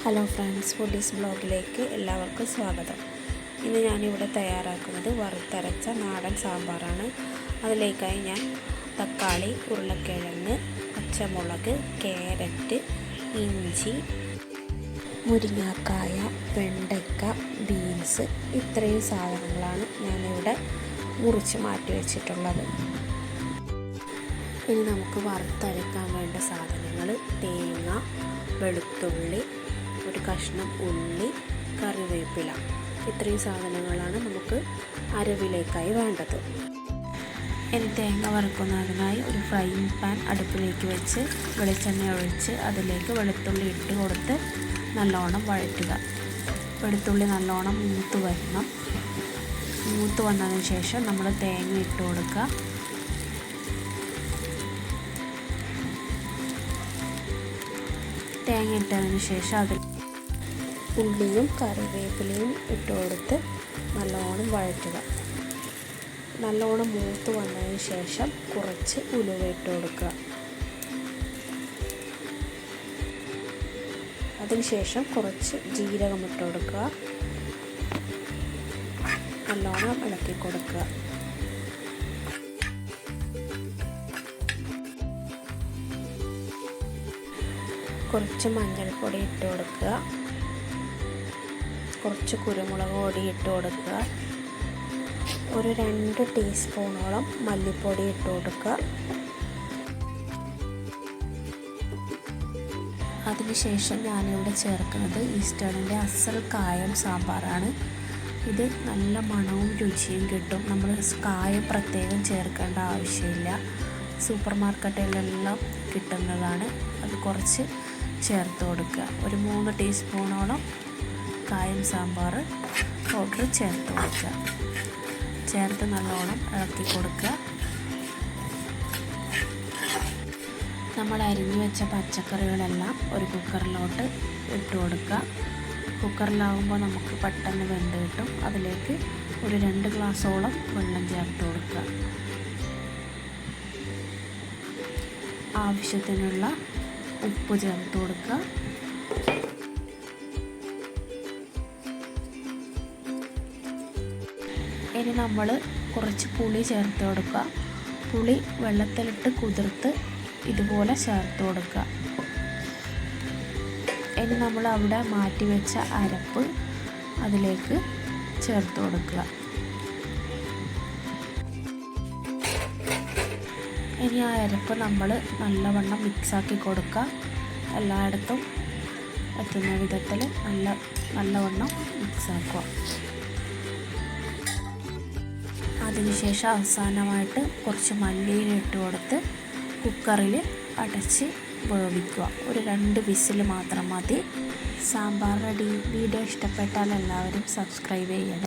Hello friends, foodies ബ്ലോഗിലേക്ക് എല്ലാവർക്കും സ്വാഗതം. ഇന്ന് ഞാനിവിടെ തയ്യാറാക്കുന്നത് വറുത്തരച്ച നാടൻ സാമ്പാറാണ്. അതിലേക്കായി ഞാൻ തക്കാളി, ഉരുളക്കിഴങ്ങ്, പച്ചമുളക്, ക്യാരറ്റ്, ഇഞ്ചി, മുരിങ്ങാക്കായ, വെണ്ടയ്ക്ക, ബീൻസ് ഇത്രയും സാധനങ്ങളാണ് ഞാനിവിടെ മുറിച്ച് മാറ്റി വെച്ചിട്ടുള്ളത്. ഇനി നമുക്ക് വറുത്തരക്കാൻ വേണ്ട സാധനങ്ങൾ: തേങ്ങ, വെളുത്തുള്ളി, ഒരു കഷ്ണം ഉള്ളി, കറിവേപ്പില. ഇത്രയും സാധനങ്ങളാണ് നമുക്ക് അരവിലേക്കായി വേണ്ടത്. ഇനി തേങ്ങ വറുക്കുന്നതിനായി ഒരു ഫ്രൈയിങ് പാൻ അടുപ്പിലേക്ക് വെച്ച് വെളിച്ചെണ്ണ ഒഴിച്ച് അതിലേക്ക് വെളുത്തുള്ളി ഇട്ട് കൊടുത്ത് നല്ലോണം വഴറ്റുക. വെളുത്തുള്ളി നല്ലോണം മൂത്ത് വരണം. മൂത്ത് വന്നതിന് ശേഷം നമ്മൾ തേങ്ങ ഇട്ട് കൊടുക്കുക. തേങ്ങ ഇട്ടതിന് ശേഷം അതിൽ ഉള്ളിയും കറിവേപ്പിലയും ഇട്ട് കൊടുത്ത് നല്ലോണം വഴറ്റുക. നല്ലോണം മൂത്ത് വന്നതിന് ശേഷം കുറച്ച് ഉലുവ ഇട്ട് കൊടുക്കുക. അതിനുശേഷം കുറച്ച് ജീരകം ഇട്ട് കൊടുക്കുക. നല്ലോണം ഇളക്കി കൊടുക്കുക. കുറച്ച് മഞ്ഞൾപ്പൊടി ഇട്ട് കൊടുക്കുക. കുറച്ച് കുരുമുളക് പൊടി ഇട്ട് കൊടുക്കുക. ഒരു 2 ടീസ്പൂണോളം മല്ലിപ്പൊടി ഇട്ട് കൊടുക്കുക. അതിനുശേഷം ഞാനിവിടെ ചേർക്കുന്നത് ഈസ്റ്റേണിൻ്റെ അസൽ കായം സാമ്പാറാണ്. ഇത് നല്ല മണവും രുചിയും കിട്ടും. നമ്മൾ കായം പ്രത്യേകം ചേർക്കേണ്ട ആവശ്യമില്ല. സൂപ്പർ മാർക്കറ്റുകളിലെല്ലാം കിട്ടുന്നതാണ്. അത് കുറച്ച് ചേർത്ത് കൊടുക്കുക. ഒരു 3 ടീസ്പൂണോളം കായം സാമ്പാർ പൗഡർ ചേർത്ത് കൊടുക്കുക. ചേർത്ത് നല്ലോണം ഇളക്കി കൊടുക്കുക. നമ്മൾ അരിഞ്ഞു വെച്ച പച്ചക്കറികളെല്ലാം ഒരു കുക്കറിലോട്ട് ഇട്ട് കൊടുക്കുക. കുക്കറിലാവുമ്പോൾ നമുക്ക് പെട്ടെന്ന് വെന്ത് കിട്ടും. അതിലേക്ക് ഒരു 2 ഗ്ലാസോളം വെള്ളം ചേർത്ത് കൊടുക്കുക. ആവശ്യത്തിനുള്ള ഉപ്പ് ചേർത്ത് കൊടുക്കുക. ഇനി നമ്മൾ കുറച്ച് പുളി ചേർത്ത് കൊടുക്കുക. പുളി വെള്ളത്തിലിട്ട് കുതിർത്ത് ഇതുപോലെ ചേർത്ത് കൊടുക്കുക. ഇനി നമ്മൾ അവിടെ മാറ്റി വെച്ച അരപ്പ് അതിലേക്ക് ചേർത്ത് കൊടുക്കുക. ഇനി ആ അരപ്പ് നമ്മൾ നല്ലവണ്ണം മിക്സാക്കി കൊടുക്കുക. എല്ലായിടത്തും എത്തുന്ന വിധത്തിൽ നല്ലവണ്ണം മിക്സാക്കുക. അതിനുശേഷം അവസാനമായിട്ട് കുറച്ച് മല്ലിയില ഇട്ട് കൊടുത്ത് കുക്കറിൽ അടച്ച് വേവിക്കുക. ഒരു 2 വിസിൽ മാത്രം മതി. സാമ്പാർ റെഡി. വീഡിയോ ഇഷ്ടപ്പെട്ടാൽ എല്ലാവരും സബ്സ്ക്രൈബ് ചെയ്യണം.